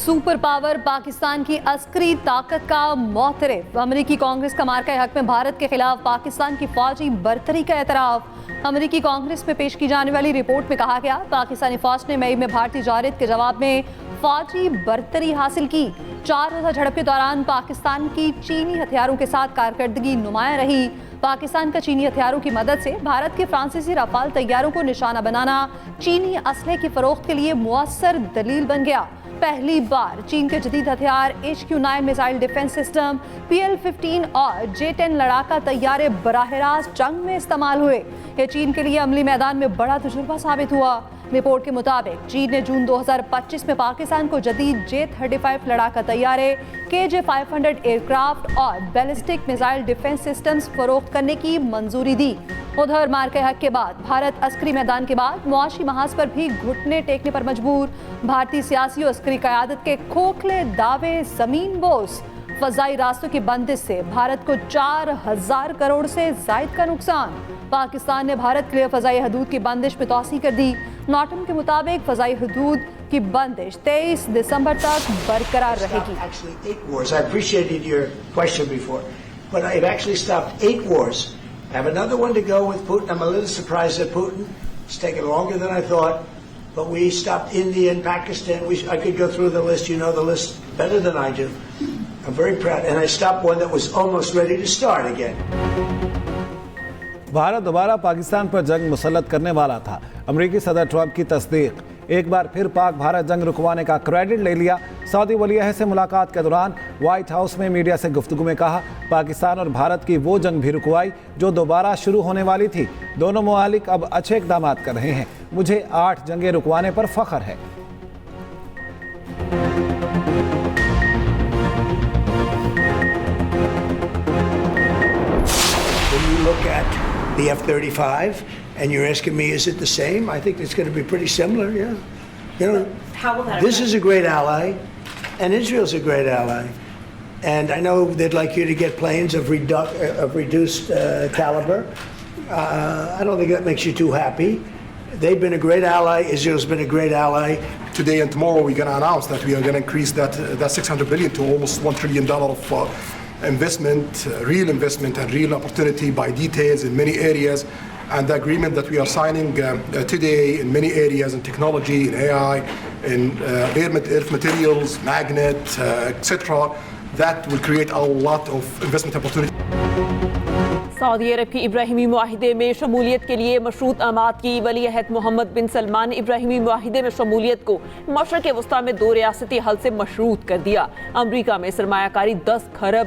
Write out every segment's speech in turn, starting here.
Super power Pakistan की अस्करी ताकत का मोतरफ। अमरीकी कांग्रेस का मार्का हक में भारत के खिलाफ पाकिस्तान की फौजी बरतरी का एतराफ। अमरीकी कांग्रेस में पेश की जाने वाली रिपोर्ट में कहा गया, पाकिस्तानी फौज ने मई में भारतीय जारिद के जवाब में फौजी बरतरी हासिल की। 4 रोज़ा झड़प के दौरान पाकिस्तान की चीनी हथियारों के साथ कारकर्दगी नुमाया रही। पाकिस्तान का चीनी हथियारों की मदद से भारत के फ्रांसीसी राफाल तैयारों को निशाना बनाना चीनी असलहे की फरोख्त के लिए मुअस्सर दलील बन गया। पहली बार चीन के जदीद हथियार HQ-9 missile defence system, PL-15 और J-10 लड़ाका तैयारे बराह रास्त जंग में इस्तेमाल हुए। यह चीन के लिए अमली मैदान में बड़ा तजुर्बा साबित हुआ। रिपोर्ट के मुताबिक चीन ने जून 2025 में पाकिस्तान को जदीद J-35 लड़ाका तैयारे, KJ-500 एयरक्राफ्ट और बैलिस्टिक मिसाइल डिफेंस सिस्टम्स फरोख्त करने की मंजूरी दी। उधर मार्के हक के बाद भारत अस्करी मैदान के बाद मुआशी महाज पर भी घुटने टेकने पर मजबूर। भारतीय सियासी और अस्करी क़यादत के खोखले दावे ज़मीन बोस। फ़ज़ाई रास्तों की बंदिश से भारत को 4000 करोड़ से ज़ायद का नुकसान। पाकिस्तान ने भारत के लिए फ़ज़ाई हदूद की बंदिश में तौसी कर दी। नॉटम के मुताबिक फ़ज़ाई हदूद की बंदिश 23 दिसंबर तक बरकरार रहेगी। I have another one to go with Putin. I'm a little surprised at Putin. It's taken longer than I thought. But we stopped India and Pakistan. I could go through the list. You know the list better than I do. I'm very proud. And I stopped one that was almost ready to start again. Bharat दोबारा पाकिस्तान पर जंग मुसल्लत करने वाला था। अमेरिकी सदर Trump की तस्दीक। एक बार फिर पाक भारत जंग रुकवाने का क्रेडिट ले लिया। सऊदी वलीअहद से मुलाकात के दौरान व्हाइट हाउस में मीडिया से गुफ्तगू में कहा, पाकिस्तान और भारत की वो जंग भी रुकवाई जो दोबारा शुरू होने वाली थी। दोनों मुमालिक अब अच्छे इक़दाम कर रहे हैं। मुझे 8 जंगें रुकवाने पर फ़ख्र है। The F-35, and you're asking me, is it the same? I think it's going to be pretty similar, yeah. You know, how will that this is a great ally, and Israel's a great ally. And I know they'd like you to get planes of reduced caliber. I don't think that makes you too happy. They've been a great ally. Israel's been a great ally. Today and tomorrow we're going to announce that we are going to increase that $600 billion to almost $1 trillion of investment, real investment and real opportunity by details in many areas. And the agreement that we are signing today in many areas in technology, in AI, in earth materials, magnet, etc., that will create a lot of investment opportunity. सऊदी अरब की इब्राहिमी मुआहिदे में शमूलियत के लिए मशरूत आमाद की वली अहद मोहम्मद बिन सलमान ने इब्राहिमी मुआहिदे में शमूलियत को मशरक़ वस्ता में 2 रियासती हल से मशरूत कर दिया। अमरीका में सरमायाकारी $10 खरब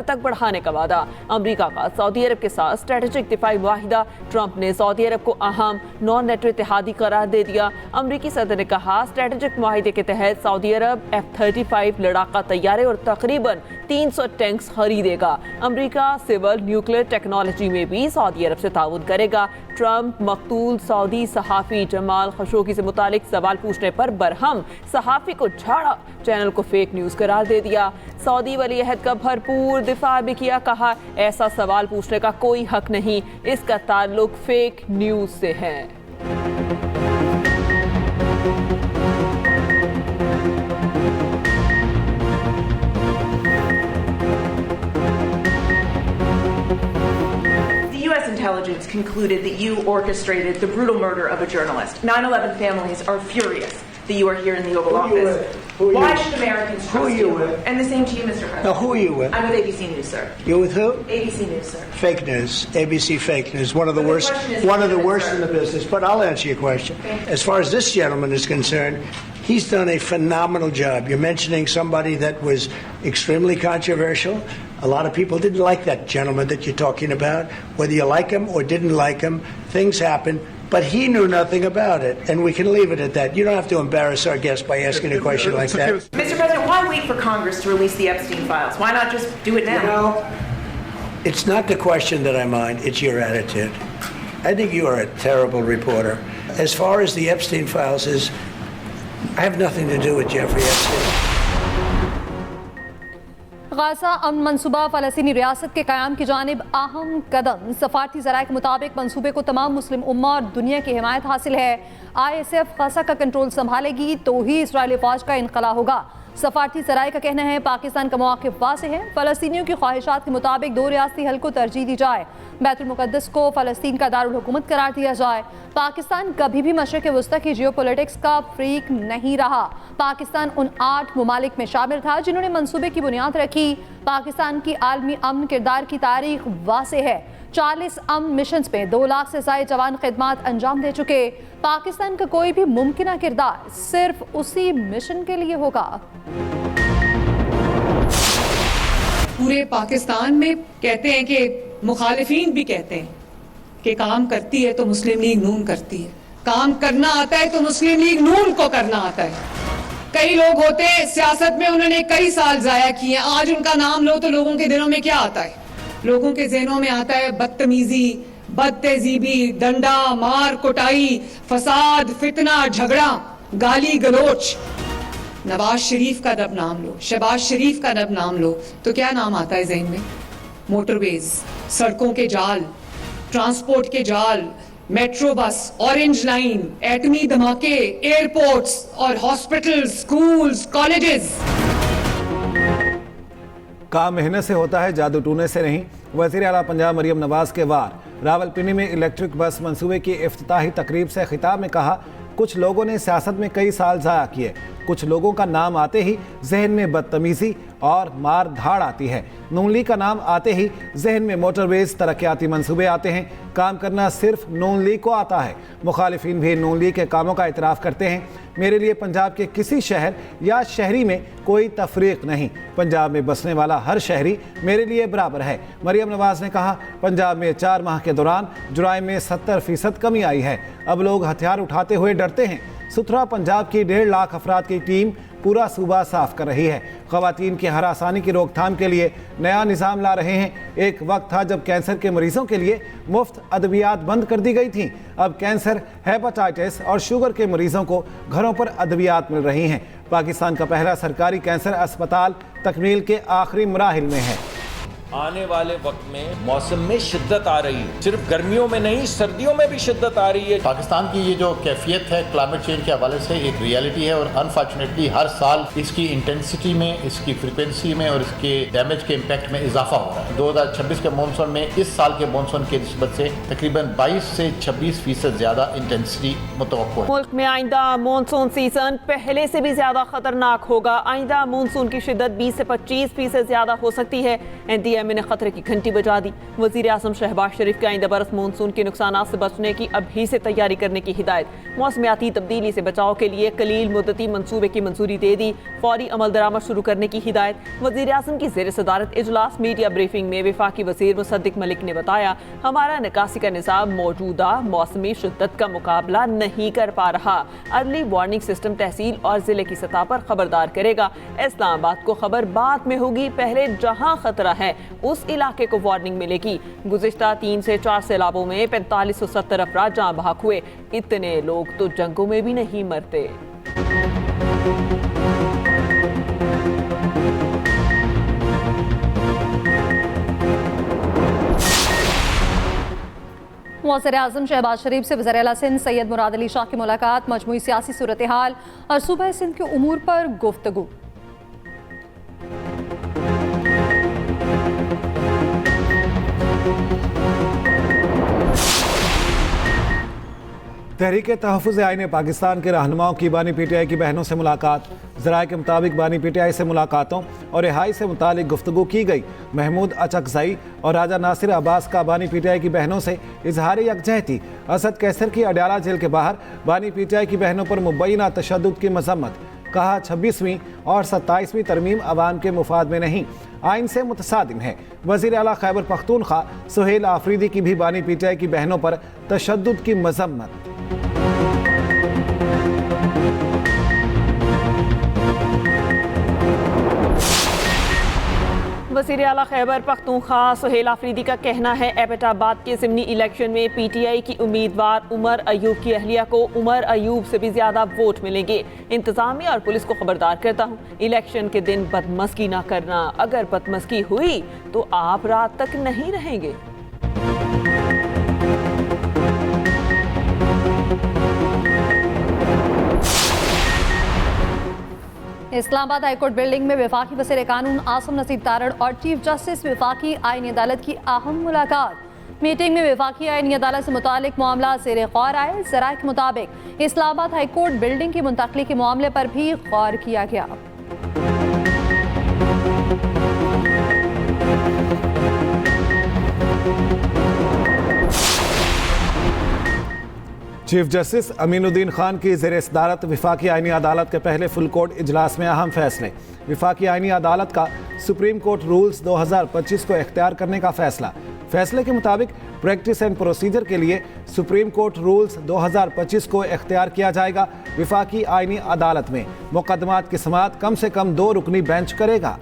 तक बढ़ाने का वादा। अमरीका का सऊदी अरब के साथ स्ट्रेटेजिक दिफाई मुआहिदा। ट्रंप ने सऊदी अरब को अहम नॉन नेटो इत्तेहादी करार दे दिया। अमरीकी सदर ने कहा, स्ट्रेटेजिक मुआहिदे के तहत सऊदी अरब F-35 लड़ाका तैयारे और तकरीबन 300 टैंक्स खरीदेगा। अमरीका सिविल न्यूक्लियर टेक्नोलॉजी में भी सऊदी अरब से ताउन करेगा। ट्रंप मकतूल सऊदी सहाफ़ी जमाल खशोगी से मुतालिक सवाल पूछने पर बरहम सहाफ़ी को झाड़ा, चैनल को फेक न्यूज़ करार दे दिया। सऊदी वली अहद का भरपूर दिफा भी किया, कहा ऐसा सवाल पूछने का कोई हक नहीं, इसका ताल्लुक फेक न्यूज़ से है। Intelligence concluded that you orchestrated the brutal murder of a journalist. 9/11 families are furious that you are here in the Oval Office. Why should Americans trust you? And the same to you, Mr. President. Now, who are you with? I'm with ABC News, sir. You're with who? ABC News, sir. Fake news. ABC fake news. One of the worst in the business. But I'll answer your question. As far as this gentleman is concerned, he's done a phenomenal job. You're mentioning somebody that was extremely controversial. A lot of people didn't like that gentleman that you're talking about. Whether you like him or didn't like him, things happen. But he knew nothing about it, and we can leave it at that. You don't have to embarrass our guest by asking a question like that. Mr. President, why wait for Congress to release the Epstein files? Why not just do it now? You know, it's not the question that I mind, it's your attitude. I think you are a terrible reporter. As far as the Epstein files is, I have nothing to do with Jeffrey Epstein. Gaza अमन मनसूबा फ़लस्तीनी रियासत के क़याम की जानिब अहम कदम। सफारती ज़राए के मुताबिक मनसूबे को तमाम मुस्लिम उम्मा और दुनिया की हिमायत हासिल है। ISF गाज़ा का कंट्रोल संभालेगी तो ही इस्राएली फ़ौज का इनक़ला होगा। सफारती सराय का कहना है पाकिस्तान का मौक़िफ़ वाज़ेह है, फ़लस्तीनियों की ख्वाहिशात के मुताबिक 2 रियासती हल को तरजीह दी जाए, बैतुल मुक़द्दस को फ़लस्तीन का दारुल हुकूमत करार दिया जाए। पाकिस्तान कभी भी मशरिक़ वस्ता की जियोपॉलिटिक्स का फ्रीक नहीं रहा। पाकिस्तान उन 8 ममालिक में शामिल था जिन्होंने मंसूबे की बुनियाद रखी। पाकिस्तान की आलमी अमन किरदार की तारीख वाज़ेह है। 40 अमन मिशंस में 2 लाख से ज़ायद जवान खिदमात अंजाम दे चुके। पाकिस्तान का कोई भी मुमकिन किरदार सिर्फ उसी मिशन के लिए होगा। पूरे पाकिस्तान में कहते हैं कि मुखालिफिन भी कहते हैं कि काम करती है तो मुस्लिम लीग नून करती है, काम करना आता है तो मुस्लिम लीग नून को करना आता है। कई लोग होते हैं सियासत में, उन्होंने कई साल जाया किए, आज उनका नाम लो तो लोगों के दिलों में क्या आता है? लोगों के ज़हनों में आता है बदतमीजी, बदतहजीबी, डंडा मार कुटाई, फसाद, फितना, झगड़ा, गाली गलोच। नवाज शरीफ का जब नाम लो, शहबाज शरीफ का जब नाम लो तो क्या नाम आता है जहन में? मोटरवेज, सड़कों के जाल, ट्रांसपोर्ट के जाल, मेट्रो बस, ऑरेंज लाइन, एटमी धमाके, एयरपोर्ट्स और हॉस्पिटल, स्कूल्स, कॉलेजेस। काम मेहनत से होता है, जादू टूने से नहीं। वज़ीर आला पंजाब मरियम नवाज के वार रावलपिंडी में इलेक्ट्रिक बस मंसूबे की इफ्तिताही तकरीब से खिताब में कहा, कुछ लोगों ने सियासत में कई साल ज़ाया किए, कुछ लोगों का नाम आते ही जहन में बदतमीज़ी और मार धाड़ आती है। नून लीग का नाम आते ही जहन में मोटरवेज, तरक्याती मंसूबे आते हैं। काम करना सिर्फ नून लीग को आता है। मुखालिफिन भी नून लीग के कामों का इतराफ़ करते हैं। मेरे लिए पंजाब के किसी शहर या शहरी में कोई तफरीक नहीं, पंजाब में बसने वाला हर शहरी मेरे लिए बराबर है। मरियम नवाज ने कहा, पंजाब में 4 माह के दौरान जुराइम में 70% कमी आई है। अब लोग हथियार उठाते हुए डरते हैं। सुथरा पंजाब की 1.5 लाख अफराद की टीम पूरा सूबा साफ कर रही है। ख़वातीन की हरासानी की रोकथाम के लिए नया निज़ाम ला रहे हैं। एक वक्त था जब कैंसर के मरीजों के लिए मुफ्त अद्वियात बंद कर दी गई थी। अब कैंसर, हेपेटाइटिस और शुगर के मरीजों को घरों पर अद्वियात मिल रही हैं। पाकिस्तान का पहला सरकारी कैंसर अस्पताल तकमील के आखिरी मराहिल में है। आने वाले वक्त में मौसम में शिद्दत आ रही है, सिर्फ गर्मियों में नहीं, सर्दियों में भी शिद्दत आ रही है। पाकिस्तान की ये जो कैफियत है क्लाइमेट चेंज के हवाले से एक रियलिटी है और अनफॉर्चुनेटली हर साल इसकी इंटेंसिटी में, इसकी फ्रिक्वेंसी में और इसके डैमेज के इम्पैक्ट में इजाफा हो रहा है। 2026 के मानसून में इस साल के मानसून की निस्बत से तकरीबन 22 से 26% ज़्यादा इंटेंसिटी मुतवक्को है। मुल्क में आइंदा मानसून सीजन पहले से भी ज्यादा खतरनाक होगा। आइंदा मानसून की शिद्दत 20 से 25% ज्यादा हो सकती है। NDMA ने खतरे की घंटी बजा दी। वजीर आजम शहबाज शरीफ के आइंदा बरस मानसून के नुकसानात से बचने की अभी से तैयारी करने की हिदायत। मौसमियाती तब्दीली से बचाव के लिए कलील मुद्दती मंसूबे की मंजूरी दे दी। फौरी अमल दरामद शुरू करने की हिदायत। वजीर आजम की जेर सदारत इजलास मीडिया ब्रीफिंग में वफाकी वजीर मुसद्दिक मलिक ने बताया, हमारा निकासी का निज़ाम मौजूदा मौसमी शिद्दत का मुकाबला नहीं कर पा रहा। अर्ली वार्निंग सिस्टम तहसील और जिले की सतह पर खबरदार करेगा। इस्लामाबाद को खबर बाद में होगी, पहले जहां खतरा है उस इलाके को वार्निंग मिलेगी। गुज़िश्ता 3 से 4 सैलाबों में 4570 अफराद जाँ बहक हुए। इतने लोग तो जंगों में भी नहीं मरते। वज़ीर आज़म शहबाज शरीफ से वज़ीर आला सिंध सैयद मुराद अली शाह की मुलाकात, मजमूई सियासी सूरत हाल और सूबा सिंध के उमूर पर गुफ्तगू। तहरीक तहफ़्फ़ुज़ आईन पाकिस्तान के रहनुमाओं की बानी PTI की बहनों से मुलाकात। ज़राए के मुताबिक बानी PTI से मुलाकातों और रिहाई से मुतालिक गुफ्तगू की गई। महमूद अचकज़ई और राजा नासिर अब्बास का बानी PTI की बहनों से इजहार यकजहती। असद कैसर की अडयाला जेल के बाहर बानी PTI की बहनों पर मुबैना तशद्दुद की मजम्मत। कहा, 26वीं और 27वीं तरमीम अवाम के मुफाद में नहीं, आइन से मुतसादिम है। वज़ीर आला खैबर पख्तूनख्वा सुहेल आफरीदी की भी बानी PTI की बहनों पर तशद्दुद की मजम्मत। वज़ीर आला खैबर पख्तूनख्वा सुहेल आफरीदी का कहना है, एबटाबाद के ज़िमनी इलेक्शन में PTI की उम्मीदवार उमर अयूब की अहलिया को उमर अयूब से भी ज़्यादा वोट मिलेंगे। इंतज़ामिया और पुलिस को खबरदार करता हूँ, इलेक्शन के दिन बदमस्की ना करना। अगर बदमस्की हुई तो आप रात तक नहीं रहेंगे। इस्लामाबाद हाईकोर्ट बिल्डिंग में वफाकी वज़ीर कानून आसिम नसीब तारड़ और चीफ जस्टिस वफाकी आईनी अदालत की अहम मुलाकात। मीटिंग में वफाकी आईनी अदालत से मुतालिक मामला ज़ेर गौर आए। ज़राए के मुताबिक इस्लामाबाद हाईकोर्ट बिल्डिंग की मुंतकली के मामले पर भी गौर किया गया। चीफ जस्टिस अमीनुद्दीन खान की ज़ेर सदारत वफाकी आईनी अदालत के पहले फुल कोर्ट इजलास में अहम फैसले। वफाकी आईनी अदालत का सुप्रीम कोर्ट रूल्स 2025 को इख्तियार करने का फैसला। फैसले के मुताबिक प्रैक्टिस एंड प्रोसीजर के लिए सुप्रीम कोर्ट रूल्स 2025 को इख्तियार किया जाएगा। वफाकी आईनी अदालत में मुकदमात की समाअत कम से कम 2 रुकनी बेंच करेगा।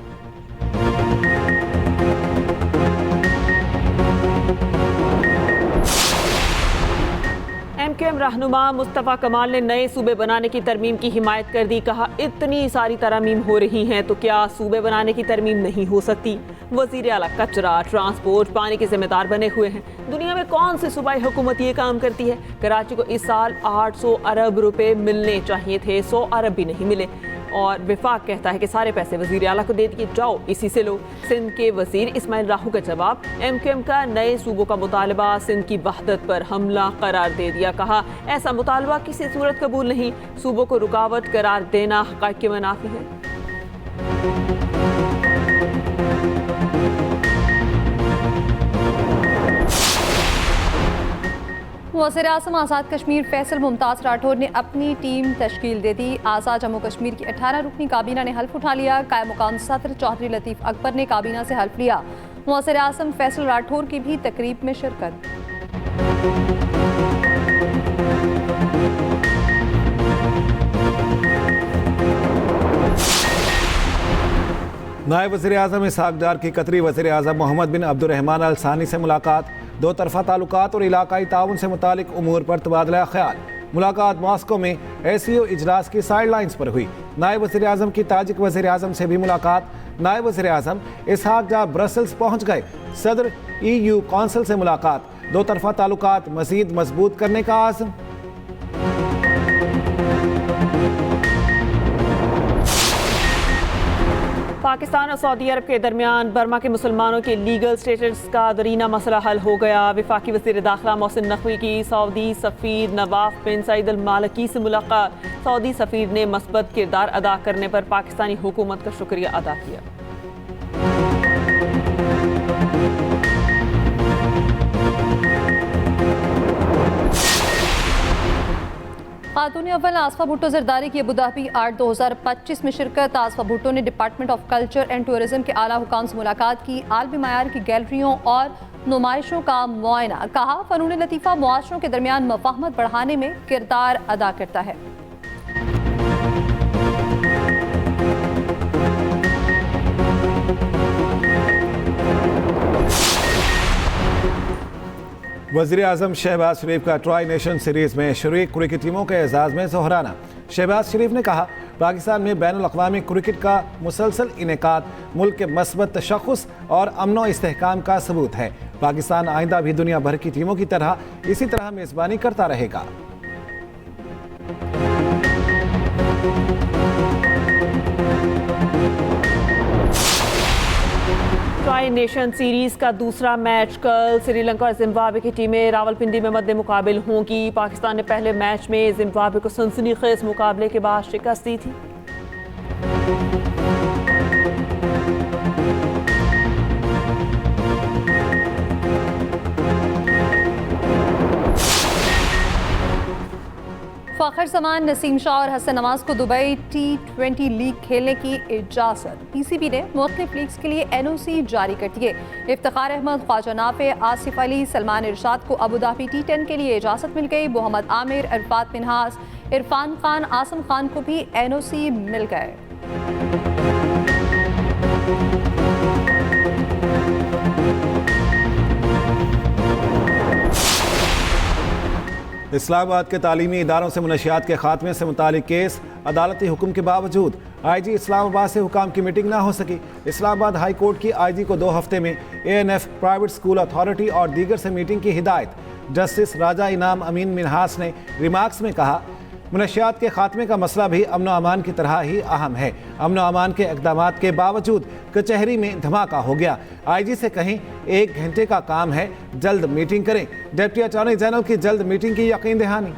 एमक्यूएम रहनुमा मुस्तफ़ा कमाल ने नए सूबे बनाने की तरमीम की हिमायत कर दी। कहा, इतनी सारी तरमीम हो रही हैं तो क्या सूबे बनाने की तरमीम नहीं हो सकती। वज़ीर आला कचरा, ट्रांसपोर्ट, पानी के जिम्मेदार बने हुए हैं। दुनिया में कौन सी सूबाई हुकूमत ये काम करती है। कराची को इस साल 800 अरब रुपए मिलने चाहिए थे, 100 अरब भी नहीं मिले और विफाक कहता है कि सारे पैसे वज़ीर आला को दे दिए, जाओ इसी से लो। सिंध के वज़ीर इस्माइल राहू का जवाब, एमक्यूएम का नए सूबों का मुतालबा सिंध की वहदत पर हमला करार दे दिया। कहा, ऐसा मुतालबा किसी सूरत कबूल नहीं। सूबों को रुकावट करार देना हक़ाइक़ के मुनाफी है। वज़ीर आज़म आज़ाद कश्मीर फैसल मुमताज़ राठौर ने अपनी टीम तश्कील दे दी। आज़ाद जम्मू कश्मीर की 18 रुकनी काबीना ने हल्फ उठा लिया। कायम मुकाम सदर चौधरी लतीफ़ अकबर ने काबीना से हल्फ लिया। वज़ीर आज़म फैसल राठौर की भी तकरीब में शिरकत। नायब वज़ीर आज़म इसहाक़ डार की कतरी वज़ीर आज़म मोहम्मद बिन अब्दुर्रहमान अल सानी से मुलाकात। 2 तरफ़ा ताल्लुकात और इलाकाई ताउन से मुतालिक उमूर पर तबादला ख्याल। मुलाकात मॉस्को में ACO इजलास की साइड लाइन्स पर हुई। नायब वज़ीर आज़म की ताजिक वज़ीर आज़म से भी मुलाकात। नायब वज़ीर आज़म इसहाक़ डार ब्रसल्स पहुँच गए। सदर EU कौंसिल से मुलाकात। 2 तरफ़ा ताल्लुकात मज़ीद मजबूत करने का आज़म। पाकिस्तान और सऊदी अरब के दरमियान बर्मा के मुसलमानों के लीगल स्टेटस का दरीना मसला हल हो गया। वफाकी वज़ीर दाखिला मोहसिन नकवी की सऊदी सफ़ीर नवाफ बिन सईद अल मालिकी से मुलाकात। सऊदी सफ़ीर ने मस्बत किरदार अदा करने पर पाकिस्तानी हुकूमत का शुक्रिया अदा किया। खातून अव्वल आसफा भुट्टो जरदारी की अबूधाबी आर्ट 2025 में शिरकत। आसफा भुट्टो ने department of culture and tourism के आला हुकाम से मुलाकात की। आलमी मयार की गैलरियों और नुमाइशों का मुआयना। कहा, फ़नून लतीफ़ा मुआशरों के दरमियान मफ़ाहमत बढ़ाने में किरदार अदा करता है। वज़ीर आज़म शहबाज शरीफ का ट्राई नेशन सीरीज़ में शरीक क्रिकेट टीमों के एजाज़ में जोहराना। शहबाज शरीफ ने कहा, पाकिस्तान में बैनुल अक़वामी क्रिकेट का मुसलसल इनेकाद मुल्क के मस्बत तशख़्ख़ुस और अमन इस्तेहकाम का सबूत है। पाकिस्तान आइंदा भी दुनिया भर की टीमों की तरह इसी तरह मेज़बानी करता रहेगा। ट्राई नेशन सीरीज का दूसरा मैच कल। श्रीलंका और जिम्बाब्वे की टीमें रावलपिंडी में मद्दे मुकाबिल होंगी। पाकिस्तान ने पहले मैच में जिम्बाब्वे को सनसनीखेज मुकाबले के बाद शिकस्त दी थी। फ़खर जमान, नसीम शाह और हसन नवाज को दुबई T20 लीग खेलने की इजाज़त। PCB ने मुख्तलिफ लीग्स के लिए NOC जारी कर दिए। इफ्तिखार अहमद, ख्वाजा नाफे, आसिफ अली, सलमान इरशाद को अबूधाबी T10 के लिए इजाज़त मिल गई। मोहम्मद आमिर, अरफात मिन्हास, इरफान खान, आसम खान को भी NOC मिल गए। इस्लामाबाद के तालीमी इदारों से मुनशियात के खात्मे से मुतालिक केस। अदालती हुक्म के बावजूद IG इस्लामाबाद से हुकाम की मीटिंग ना हो सकी। इस्लामाबाद हाई कोर्ट की IG को 2 हफ्ते में ANF, प्राइवेट स्कूल अथॉरिटी और दीगर से मीटिंग की हिदायत। जस्टिस राजा इनाम अमीन मिन्हास ने रिमार्क्स में कहा, मुनशियात के खात्मे का मसला भी अमन व अमान की तरह ही अहम है। अमन व अमान के इक़दाम के बावजूद कचहरी में धमाका हो गया। IG से कहीं 1 घंटे का काम है, जल्द मीटिंग करें। डिप्टी अटॉर्नी जनरल की जल्द मीटिंग की यकीन दहानी।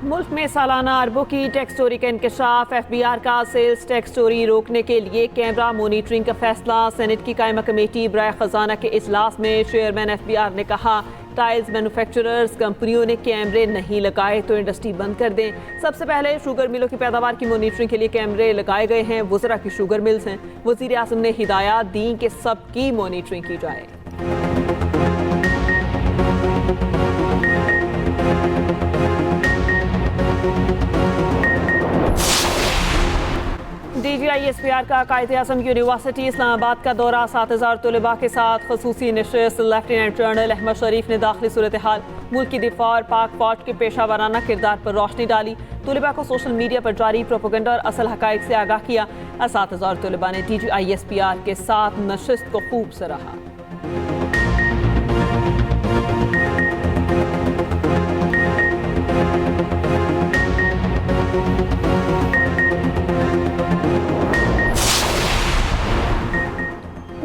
मुल्क में सालाना अरबों की टैक्स चोरी का इंकशाफ। FBI का सेल्स टैक्स चोरी रोकने के लिए कैमरा मॉनिटरिंग का फैसला। सेनेट की कायमा कमेटी बराए खजाना के इजलास में चेयरमैन FBI ने कहा, टाइल्स मैन्युफैक्चरर्स कंपनियों ने कैमरे नहीं लगाए तो इंडस्ट्री बंद कर दें। सबसे पहले शुगर मिलों की पैदावार की मॉनिटरिंग के लिए कैमरे लगाए गए हैं। वज़रा की शुगर मिल्स हैं। वज़ीर आज़म ने हिदायत दी कि सबकी मॉनिटरिंग की जाए। DGI-SPR का कायद-ए-आज़म यूनिवर्सिटी इस्लामाबाद का दौरा। 7,000 तलबा के साथ खसूसी नशिस्त। लेफ्टिनेंट जनरल अहमद शरीफ ने दाखिली सूरत हाल, मुल्क की दिफा और पाक फौज के पेशा वाराना किरदार पर रोशनी डाली। तलबा को सोशल मीडिया पर जारी प्रोपेगेंडा और असल हकाइक से आगाह किया। 7,000 तलबा ने DGI-SPR के साथ नशिस्त को खूब सराहा।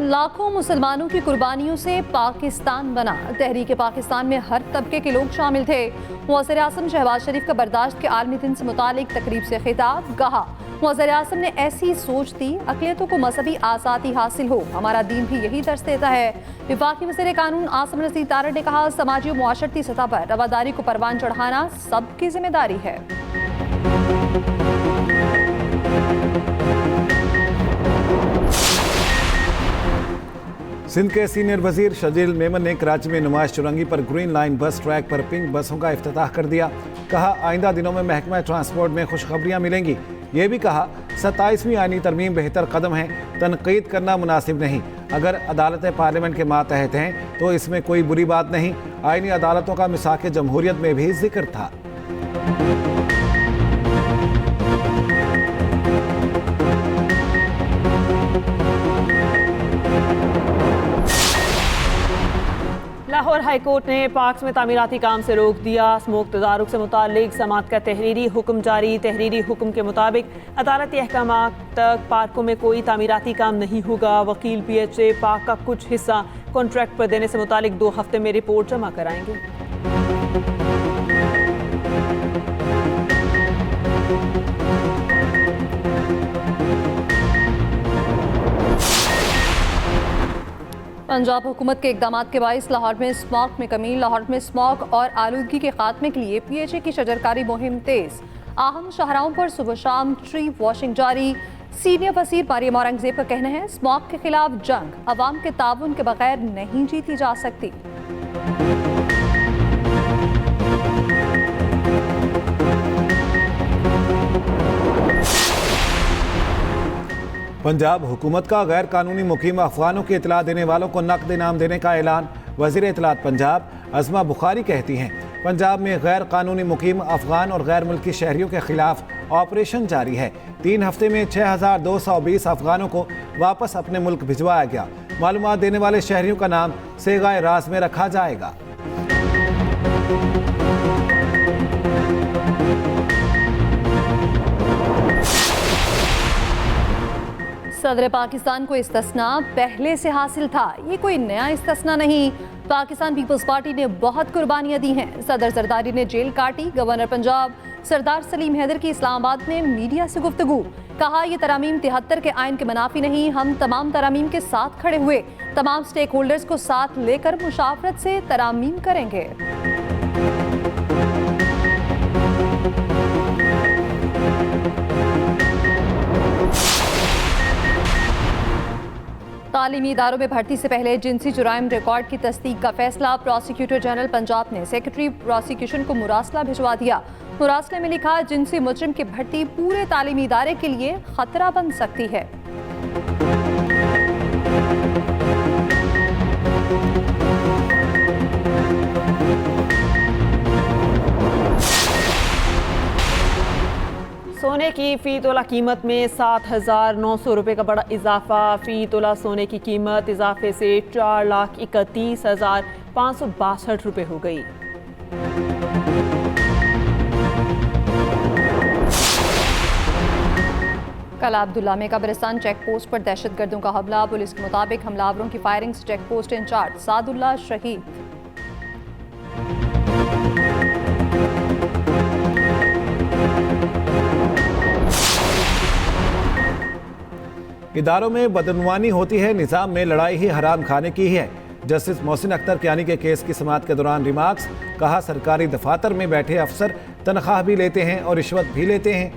लाखों मुसलमानों की कुर्बानियों से पाकिस्तान बना। तहरीक पाकिस्तान में हर तबके के लोग शामिल थे। वज़ीर आज़म शहबाज शरीफ का बर्दाश्त के आलमी दिन से मुतालिक तकरीब से खिताब। कहा, वज़ीर आज़म ने ऐसी सोच दी, अक़लियतों को मजहबी आज़ादी हासिल हो। हमारा दीन भी यही दर्स देता है। वफाकी वज़ीर कानून आसिम रज़ीद तारड़ ने कहा, समाजी और मुआशरती सतह पर रवादारी को परवान चढ़ाना सबकी जिम्मेदारी है। सिंध के सीनियर वजीर शजील मेमन ने कराची में नुमाइश चुरंगी पर ग्रीन लाइन बस ट्रैक पर पिंक बसों का इफ्तिताह कर दिया। कहा, आइंदा दिनों में महकमा ट्रांसपोर्ट में खुशखबरियां मिलेंगी। ये भी कहा, 27वीं आईनी तरमीम बेहतर कदम है, तनकीद करना मुनासिब नहीं। अगर अदालतें पार्लियामेंट के मातहत हैं तो इसमें कोई बुरी बात नहीं। आईनी अदालतों का मिसाक जमहूरियत में भी जिक्र था। लाहौर हाई कोर्ट ने पार्क्स में तामीराती काम से रोक दिया। स्मोक तदारुक से मुतालिक समात का तहरीरी हुक्म जारी। तहरीरी हुक्म के मुताबिक अदालती अहकाम तक पार्कों में कोई तामीराती काम नहीं होगा। वकील PHA पार्क का कुछ हिस्सा कॉन्ट्रैक्ट पर देने से मुतालिक 2 हफ्ते में रिपोर्ट जमा कराएंगे। पंजाब हुकूमत के इकदाम के बाइस लाहौर में स्मॉग में कमी। लाहौर में स्मॉग और आलूदगी के खात्मे के लिए PHA की शजरकारी मुहिम तेज। अहम शाहराहों पर सुबह शाम ट्री वॉशिंग जारी। सीनियर वजीर मरियम औरंगजेब का कहना है, स्मॉग के खिलाफ जंग अवाम के ताउन के बगैर नहीं जीती जा सकती। पंजाब हुकूमत का गैर कानूनी मुकीम अफगानों की इतला देने वालों को नकद इनाम देने का ऐलान। वज़ीर इतलात पंजाब अज़मा बुखारी कहती हैं, पंजाब में गैर कानूनी मुकीम अफगान और गैर मुल्की शहरियों के खिलाफ ऑपरेशन जारी है। 3 हफ्ते में 6220 अफगानों को वापस अपने मुल्क भिजवाया गया। मालूमात देने वाले शहरियों का नाम सेगाए राज में रखा जाएगा। सदर पाकिस्तान को इस्तिस्ना पहले से हासिल था, ये कोई नया इस्तिस्ना नहीं। पाकिस्तान पीपल्स पार्टी ने बहुत कुर्बानियां दी हैं। सदर जरदारी ने जेल काटी। गवर्नर पंजाब सरदार सलीम हैदर की इस्लामाबाद में मीडिया से गुफ्तगू। कहा, ये तरामीम 73 के आइन के मुनाफी नहीं, हम तमाम तरामीम के साथ खड़े हुए तमाम स्टेक होल्डर्स को साथ लेकर मुशावरत से तरामीम करेंगे। तालीमी इदारों में भर्ती से पहले जिनसी जुराइम रिकॉर्ड की तस्दीक का फैसला। प्रोसिक्यूटर जनरल पंजाब ने सेक्रेटरी प्रोसिक्यूशन को मुरासला भिजवा दिया। मुरासले में लिखा, जिनसी मुजरिम की भर्ती पूरे तालीमी इदारे के लिए खतरा बन सकती है। सोने की फी तोला कीमत में 7,900 रुपये का बड़ा इजाफा। फी तोला सोने की कीमत इजाफे से 4,31,562 रुपये हो गई। कल अब्दुल्ला में कब्रिस्तान चेक पोस्ट पर दहशतगर्दों का हमला। पुलिस के मुताबिक हमलावरों की फायरिंग से चेक पोस्ट इंचार्ज सादुल्ला शहीद। इदारों में बदनुमानी होती है, निज़ाम में लड़ाई ही हराम खाने की ही है। जस्टिस मोहसिन अख्तर कियानी के केस की समाअत के दौरान रिमार्क्स। कहा, सरकारी दफातर में बैठे अफसर तनख्वाह भी लेते हैं और रिश्वत भी लेते हैं।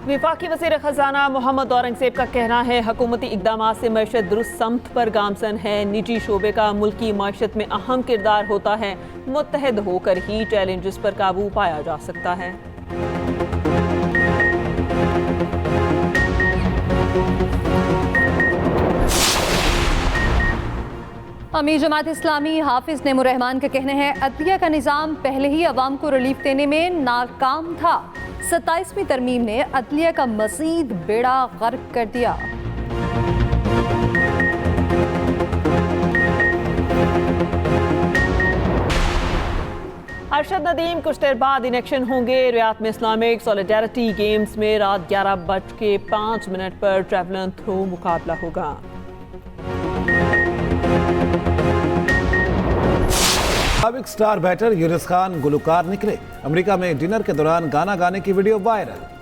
विफाकी वज़ीर खजाना मोहम्मद औरंगजेब का कहना है, हुकूमती इक़दामात से मईशत दुरुस्त समत पर गामजन है। निजी शोबे का मुल्की मईशत में अहम किरदार होता है। मुत्तहद होकर ही चैलेंजेस पर काबू पाया जा सकता है। अमीर जमात इस्लामी हाफिज नेमुर रहमान का कहना है, अदलिया का निज़ाम पहले ही अवाम को रिलीफ देने में नाकाम था। 27वीं तरमीम ने अदलिया का मज़ीद बेड़ा गर्क कर दिया। अरशद नदीम कुछ देर बाद इलेक्शन होंगे। रियाद में इस्लामिक सॉलिडारिटी गेम्स में रात 11:05 पर ट्रैवलर थ्रो मुकाबला होगा। साबिक स्टार बैटर यूनुस खान गुलकार निकले। अमेरिका में डिनर के दौरान गाना गाने की वीडियो वायरल।